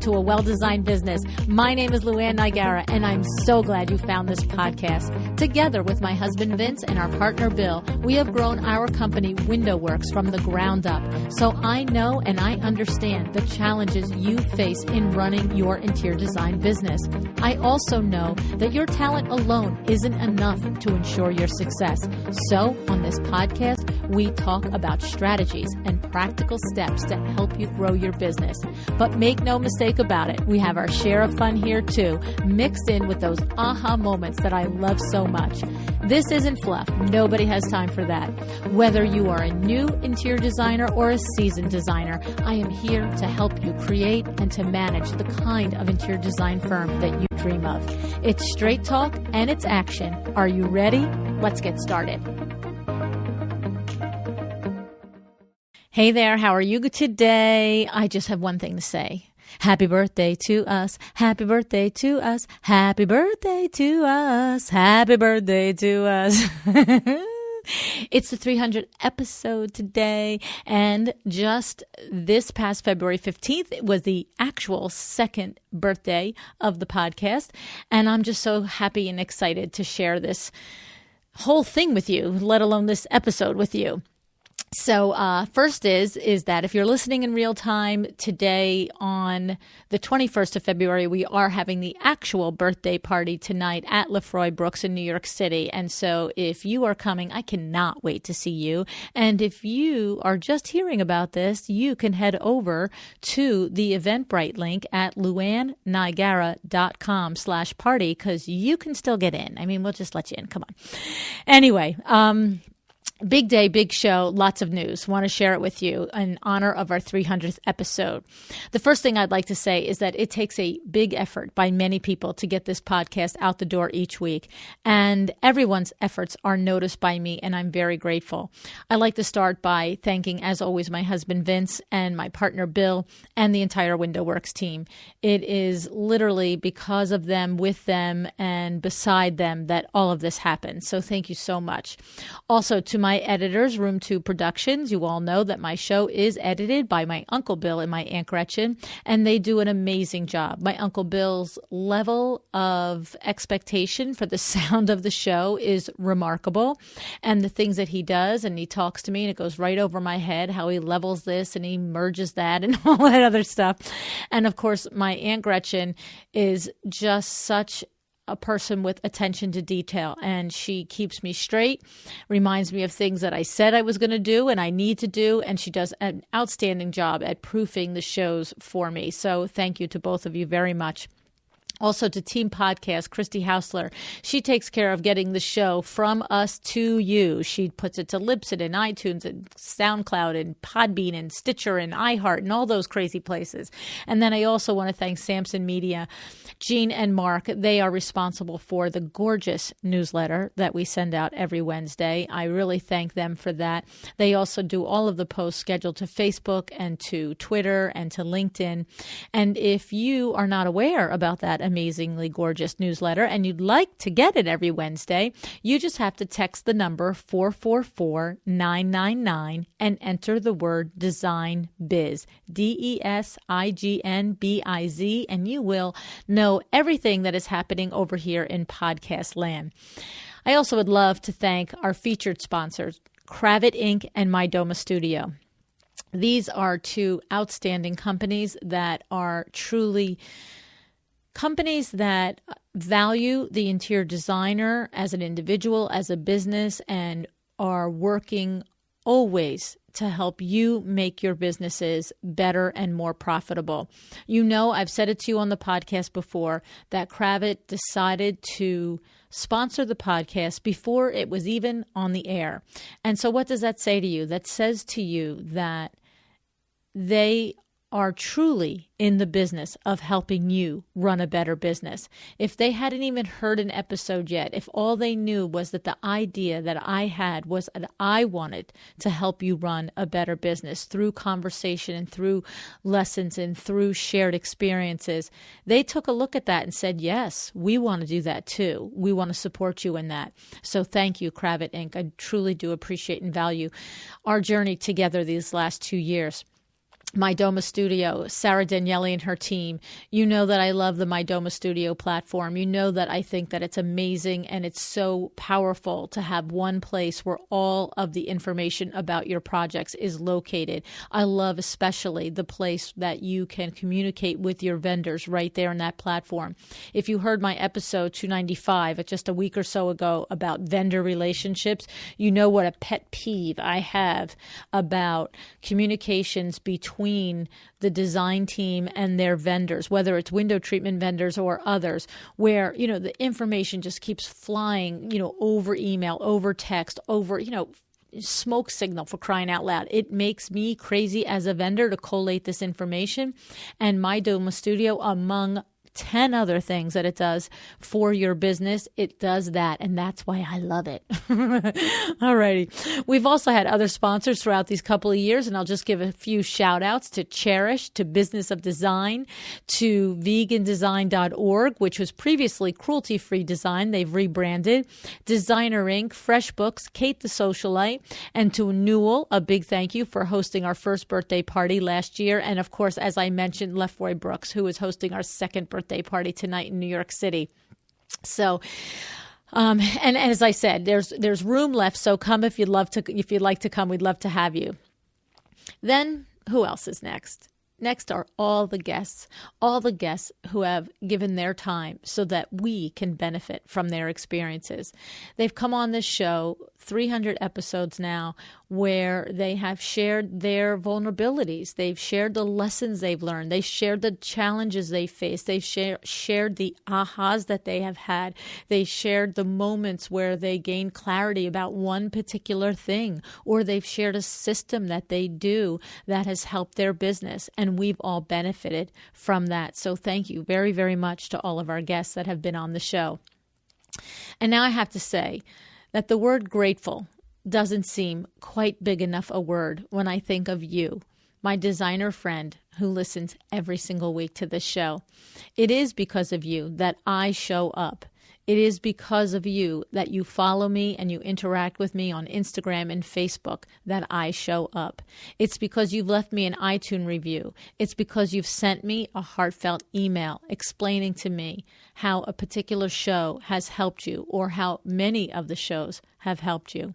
to a well-designed business. My name is Luann Nigara, and I'm so glad you found this podcast. Together with my husband Vince and our partner Bill, we have grown our company Window Works from the ground up. So I know and I understand the challenges you face in running your interior design business. I also know that your talent alone isn't enough to ensure your success. So on this podcast, we talk about strategies and practical steps to help you grow your business. But make no mistake about it, we have our share of fun here too, mixed in with those aha moments that I love so much. This isn't fluff. Nobody has time for that. Whether you are a new interior designer or a seasoned designer, I am here to help you create and to manage the kind of interior design firm that you dream of. It's straight talk and it's action. Are you ready? Let's get started. Hey there, how are you today? I just have one thing to say. Happy birthday to us. Happy birthday to us. Happy birthday to us. Happy birthday to us. It's the 300th episode today, and just this past February 15th, it was the actual second birthday of the podcast, and I'm just so happy and excited to share this whole thing with you, let alone this episode with you. So first is that if you're listening in real time today on the 21st of February, we are having the actual birthday party tonight at Lefroy Brooks in New York City. And so if you are coming, I cannot wait to see you. And if you are just hearing about this, you can head over to the Eventbrite link at luannigara.com/party because you can still get in. I mean, we'll just let you in. Come on. Anyway, big day, big show, lots of news. Want to share it with you in honor of our 300th episode. The first thing I'd like to say is that it takes a big effort by many people to get this podcast out the door each week. And everyone's efforts are noticed by me, and I'm very grateful. I like to start by thanking, as always, my husband Vince and my partner Bill and the entire Window Works team. It is literally because of them, with them, and beside them that all of this happens. So thank you so much. Also, to my editors, Room 2 Productions. You all know that my show is edited by my Uncle Bill and my Aunt Gretchen, and they do an amazing job. My Uncle Bill's level of expectation for the sound of the show is remarkable, and the things that he does, and he talks to me, and it goes right over my head, how he levels this, and he merges that, and all that other stuff. And of course, my Aunt Gretchen is just such a person with attention to detail, and she keeps me straight, reminds me of things that I said I was going to do and I need to do, and she does an outstanding job at proofing the shows for me. So thank you to both of you very much. Also to Team Podcast, Christy Hausler. She takes care of getting the show from us to you. She puts it to Libsyn and iTunes and SoundCloud and Podbean and Stitcher and iHeart and all those crazy places. And then I also want to thank Samson Media, Jean and Mark. They are responsible for the gorgeous newsletter that we send out every Wednesday. I really thank them for that. They also do all of the posts scheduled to Facebook and to Twitter and to LinkedIn. And if you are not aware about that amazingly gorgeous newsletter and you'd like to get it every Wednesday, you just have to text the number 444-999 and enter the word designbiz, DESIGNBIZ, and you will know everything that is happening over here in podcast land. I also would love to thank our featured sponsors, Kravit Inc. and My Doma Studio. These are two outstanding companies that are truly companies that value the interior designer as an individual, as a business, and are working always to help you make your businesses better and more profitable. You know, I've said it to you on the podcast before that Kravit decided to sponsor the podcast before it was even on the air. And so what does that say to you? That says to you that they are truly in the business of helping you run a better business. If they hadn't even heard an episode yet, if all they knew was that the idea that I had was that I wanted to help you run a better business through conversation and through lessons and through shared experiences, they took a look at that and said, yes, we want to do that too. We want to support you in that. So thank you, Kravit Inc. I truly do appreciate and value our journey together these last 2 years. My Doma Studio, Sarah Daniele and her team. You know that I love the My Doma Studio platform. You know that I think that it's amazing and it's so powerful to have one place where all of the information about your projects is located. I love especially the place that you can communicate with your vendors right there in that platform. If you heard my episode 295 just a week or so ago about vendor relationships, you know what a pet peeve I have about communications between the design team and their vendors, whether it's window treatment vendors or others, where, the information just keeps flying, over email, over text, over, smoke signal, for crying out loud. It makes me crazy as a vendor to collate this information. And My Doma Studio, among 10 other things that it does for your business, it does that, and that's why I love it. All righty. We've also had other sponsors throughout these couple of years, and I'll just give a few shout outs to Cherish, to Business of Design, to vegandesign.org, which was previously Cruelty Free Design. They've rebranded. Designer Inc., FreshBooks, Kate the Socialite, and to Newell, a big thank you for hosting our first birthday party last year. And of course, as I mentioned, Lefroy Brooks, who is hosting our second birthday party tonight in New York City. So, and as I said, there's room left. So come if you'd like to come. We'd love to have you. Then who else is next? Next are all the guests who have given their time so that we can benefit from their experiences. They've come on this show, 300 episodes now, where they have shared their vulnerabilities. They've shared the lessons they've learned. They shared the challenges they faced. They've shared the ahas that they have had. They shared the moments where they gained clarity about one particular thing, or they've shared a system that they do that has helped their business. And we've all benefited from that. So thank you very, very much to all of our guests that have been on the show. And now I have to say that the word grateful doesn't seem quite big enough a word when I think of you, my designer friend who listens every single week to this show. It is because of you that I show up. It is because of you that you follow me and you interact with me on Instagram and Facebook that I show up. It's because you've left me an iTunes review. It's because you've sent me a heartfelt email explaining to me how a particular show has helped you or how many of the shows have helped you.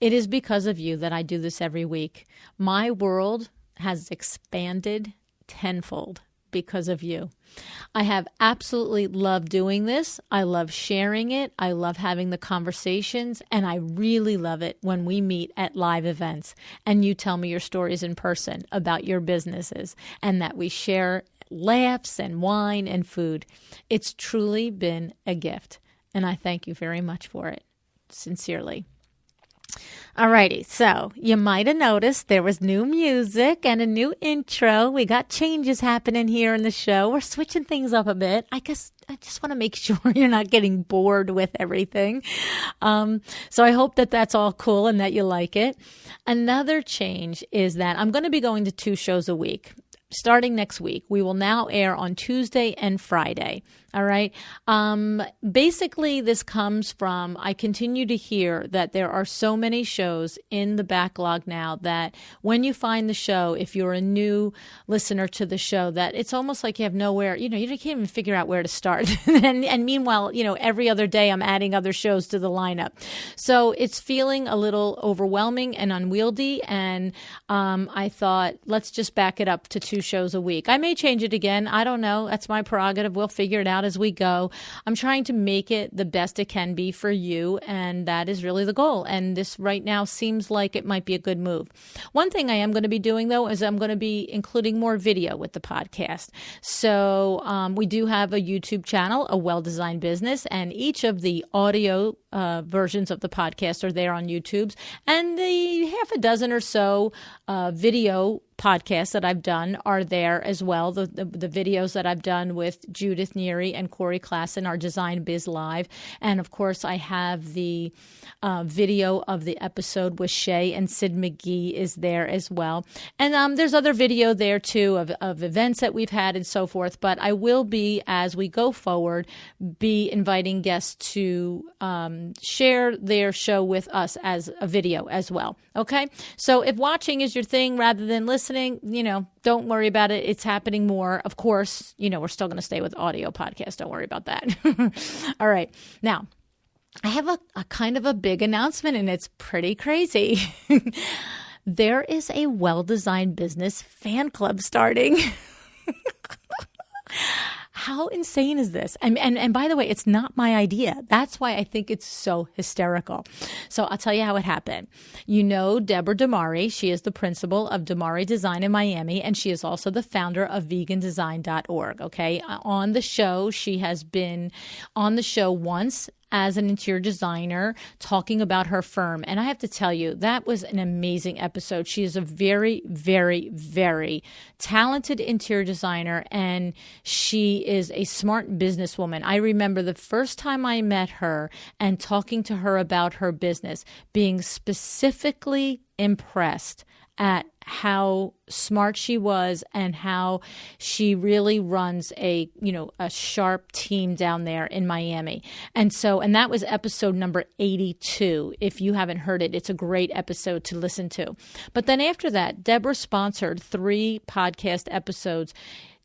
It is because of you that I do this every week. My world has expanded tenfold because of you. I have absolutely loved doing this. I love sharing it. I love having the conversations, and I really love it when we meet at live events and you tell me your stories in person about your businesses and that we share laughs and wine and food. It's truly been a gift, and I thank you very much for it. Sincerely. Alrighty, so you might have noticed there was new music and a new intro. We got changes happening here in the show. We're switching things up a bit. I guess I just want to make sure you're not getting bored with everything. So I hope that that's all cool and that you like it. Another change is that I'm going to be going to 2 shows a week. Starting next week, we will now air on Tuesday and Friday. All right. Basically, this comes from, I continue to hear that there are so many shows in the backlog now that when you find the show, if you're a new listener to the show, that it's almost like you have nowhere, you can't even figure out where to start. and meanwhile, every other day I'm adding other shows to the lineup. So it's feeling a little overwhelming and unwieldy. And I thought, let's just back it up to 2 shows a week. I may change it again. I don't know. That's my prerogative. We'll figure it out as we go. I'm trying to make it the best it can be for you, and that is really the goal. And this right now seems like it might be a good move. One thing I am going to be doing, though, is I'm going to be including more video with the podcast. So we do have a YouTube channel, A Well-Designed Business, and each of the audio versions of the podcast are there on YouTube, and the half a dozen or so video podcasts that I've done are there as well. The videos that I've done with Judith Neary and Corey Klassen are Design Biz Live. And of course, I have the video of the episode with Shay and Sid McGee is there as well. And there's other video there too of events that we've had and so forth. But I will be, as we go forward, be inviting guests to share their show with us as a video as well. Okay? So if watching is your thing rather than listening, listening, don't worry about it. It's happening more. Of course, we're still going to stay with audio podcasts. Don't worry about that. All right. Now, I have a kind of a big announcement, and it's pretty crazy. There is a Well-Designed Business fan club starting. How insane is this? And by the way, it's not my idea. That's why I think it's so hysterical. So I'll tell you how it happened. Deborah Damari. She is the principal of Damari Design in Miami, and she is also the founder of vegandesign.org. Okay. On the show, she has been on the show once as an interior designer talking about her firm. And I have to tell you, that was an amazing episode. She is a very, very, very talented interior designer, and she is a smart businesswoman. I remember the first time I met her and talking to her about her business, being specifically impressed at how smart she was and how she really runs a sharp team down there in Miami. And that was episode number 82. If you haven't heard it, it's a great episode to listen to. But then after that, Deborah sponsored 3 podcast episodes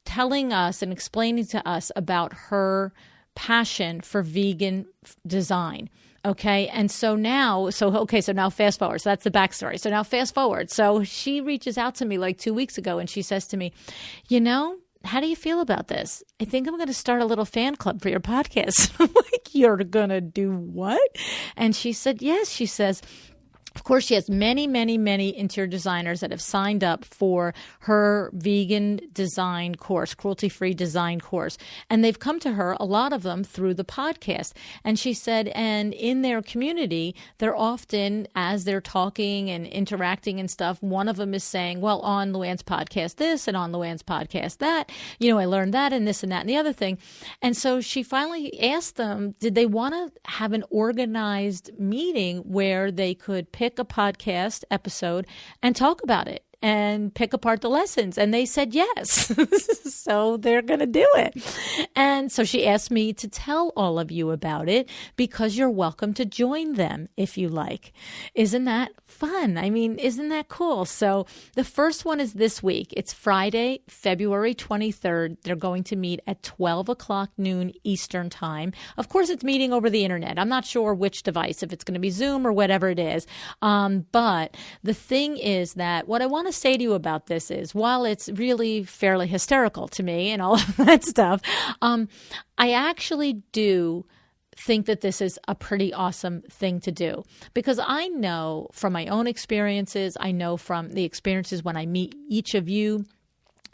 telling us and explaining to us about her passion for vegan design. Okay. And so now fast forward. So that's the backstory. So now fast forward. So she reaches out to me like 2 weeks ago, and she says to me, how do you feel about this? I think I'm going to start a little fan club for your podcast. I'm like, you're going to do what? And she said, yes. She says, of course, she has many, many, many interior designers that have signed up for her vegan design course, cruelty-free design course. And they've come to her, a lot of them, through the podcast. And she said, and in their community, they're often, as they're talking and interacting and stuff, one of them is saying, well, on Luann's podcast this and on Luann's podcast that, I learned that and this and that and the other thing. And so she finally asked them, did they want to have an organized meeting where they could pick a podcast episode and talk about it and pick apart the lessons? And they said yes. So they're going to do it. And so she asked me to tell all of you about it, because you're welcome to join them if you like. Isn't that fun? I mean, isn't that cool? So the first one is this week. It's Friday, February 23rd. They're going to meet at 12 o'clock noon Eastern time. Of course, it's meeting over the internet. I'm not sure which device, if it's going to be Zoom or whatever it is. But the thing is that what I want to say to you about this is, while it's really fairly hysterical to me and all of that stuff, I actually do think that this is a pretty awesome thing to do, because I know from my own experiences, I know from the experiences when I meet each of you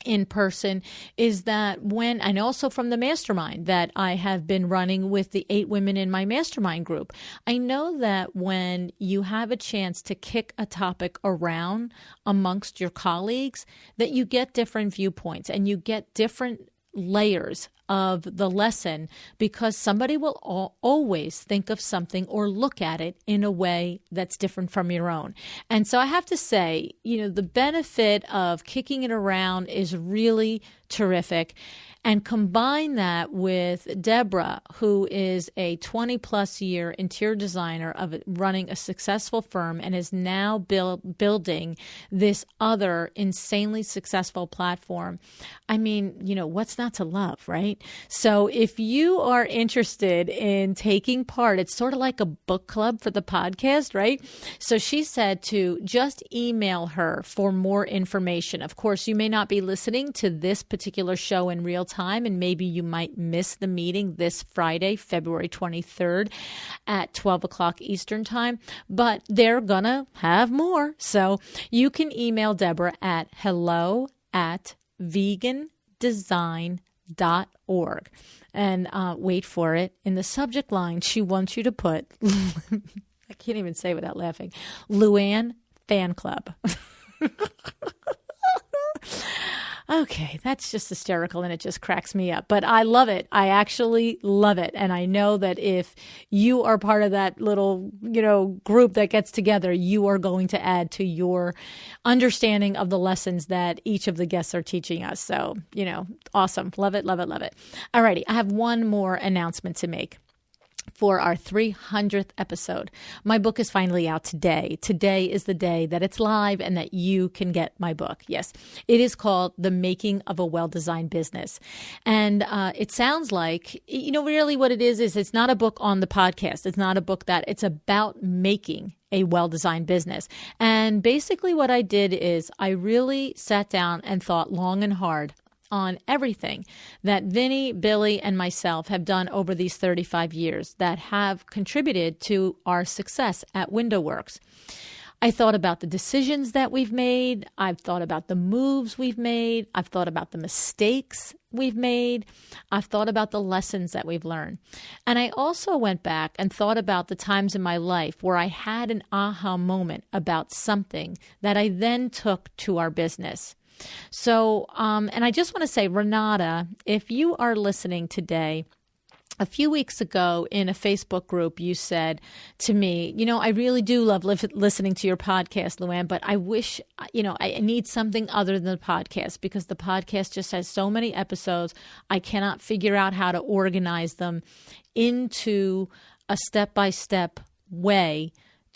in person, is that and also from the mastermind that I have been running with the 8 women in my mastermind group, I know that when you have a chance to kick a topic around amongst your colleagues, that you get different viewpoints and you get different layers of the lesson, because somebody will always think of something or look at it in a way that's different from your own. And so I have to say, the benefit of kicking it around is really terrific. And combine that with Deborah, who is a 20-plus year interior designer of running a successful firm and is now building this other insanely successful platform. I mean, what's not to love, right? So if you are interested in taking part, it's sort of like a book club for the podcast, right? So she said to just email her for more information. Of course, you may not be listening to this particular show in real time, and maybe you might miss the meeting this Friday, February 23rd at 12 o'clock Eastern time, but they're gonna have more. So you can email Deborah at hello@vegandesign.org, and wait for it. In the subject line, she wants you to put, I can't even say without laughing, Luann Fan Club. Okay, that's just hysterical, and it just cracks me up. But I love it. I actually love it. And I know that if you are part of that little, group that gets together, you are going to add to your understanding of the lessons that each of the guests are teaching us. So, awesome. Love it, love it, love it. All righty. I have one more announcement to make. for our 300th episode. My book is finally out today. Today is the day that it's live and that you can get my book. Yes, it is called The Making of a Well-Designed Business. And it sounds like, really what it is it's not a book on the podcast. It's not a book it's about making a well-designed business. And basically what I did is I really sat down and thought long and hard on everything that Vinny, Billy, and myself have done over these 35 years that have contributed to our success at WindowWorks. I thought about the decisions that we've made. I've thought about the moves we've made. I've thought about the mistakes we've made. I've thought about the lessons that we've learned. And I also went back and thought about the times in my life where I had an aha moment about something that I then took to our business. So, and I just want to say, Renata, if you are listening today, a few weeks ago in a Facebook group, you said to me, I really do love listening to your podcast, Luann, but I wish, I need something other than the podcast because the podcast just has so many episodes. I cannot figure out how to organize them into a step-by-step way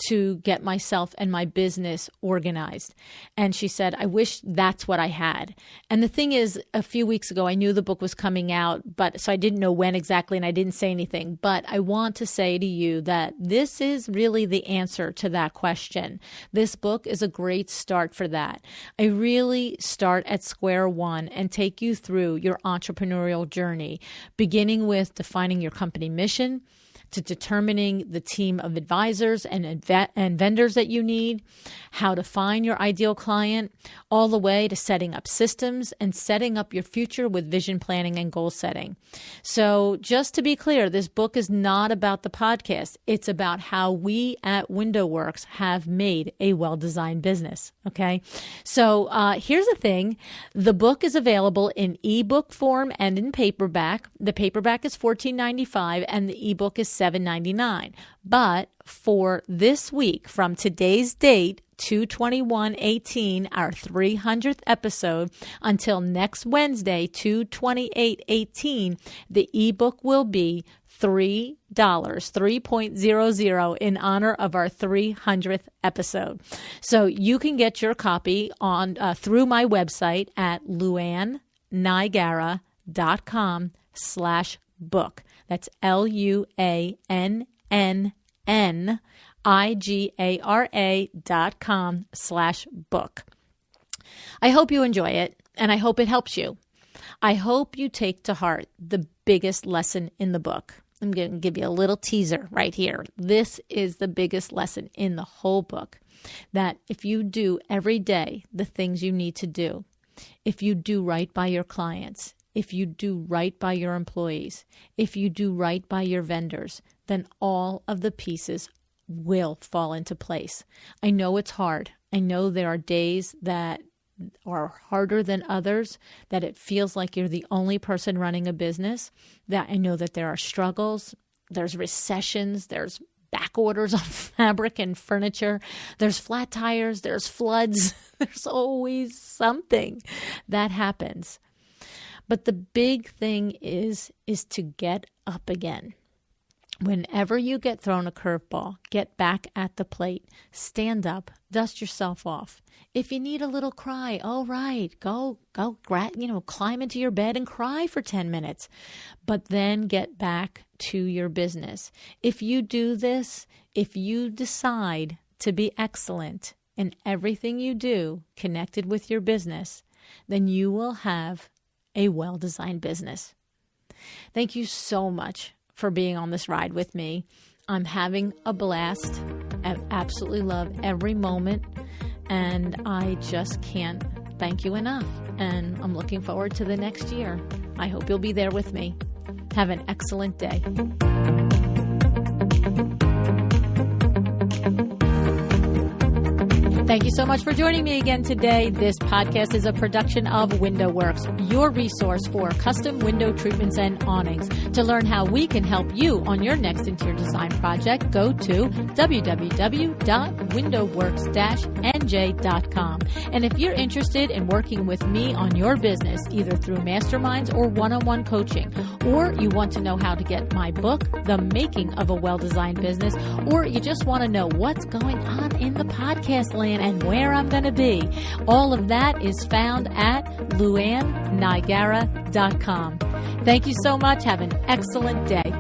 to get myself and my business organized. And she said, I wish that's what I had. And the thing is, a few weeks ago, I knew the book was coming out, so I didn't know when exactly, and I didn't say anything. But I want to say to you that this is really the answer to that question. This book is a great start for that. I really start at square one and take you through your entrepreneurial journey, beginning with defining your company mission, to determining the team of advisors and vendors that you need, how to find your ideal client, all the way to setting up systems and setting up your future with vision planning and goal setting. So just to be clear, this book is not about the podcast. It's about how we at WindowWorks have made a well-designed business. Okay. So here's the thing. The book is available in ebook form and in paperback. The paperback is $14.95 and the ebook is $7.99. But for this week, from today's date, 2/21/18, our 300th episode, until next Wednesday, 2/28/18, the ebook will be $3, 3.00 in honor of our 300th episode. So you can get your copy on through my website at luannigara.com/book. That's LUANNIGARA.com/book. I hope you enjoy it, and I hope it helps you. I hope you take to heart the biggest lesson in the book. I'm going to give you a little teaser right here. This is the biggest lesson in the whole book, that if you do every day the things you need to do, if you do right by your clients, if you do right by your employees, if you do right by your vendors, then all of the pieces will fall into place. I know it's hard. I know there are days that are harder than others, that it feels like you're the only person running a business, that I know that there are struggles, there's recessions, there's back orders on fabric and furniture, there's flat tires, there's floods, there's always something that happens. But the big thing is to get up again. Whenever you get thrown a curveball, get back at the plate, stand up, dust yourself off. If you need a little cry, all right, go, climb into your bed and cry for 10 minutes, but then get back to your business. If you do this, if you decide to be excellent in everything you do connected with your business, then you will have a well-designed business. Thank you so much for being on this ride with me. I'm having a blast. I absolutely love every moment, and I just can't thank you enough. And I'm looking forward to the next year. I hope you'll be there with me. Have an excellent day. Thank you so much for joining me again today. This podcast is a production of WindowWorks, your resource for custom window treatments and awnings. To learn how we can help you on your next interior design project, go to www.windowworks-nj.com. And if you're interested in working with me on your business, either through masterminds or one-on-one coaching, or you want to know how to get my book, The Making of a Well-Designed Business, or you just want to know what's going on in the podcast land and where I'm going to be, all of that is found at luannigara.com. Thank you so much. Have an excellent day.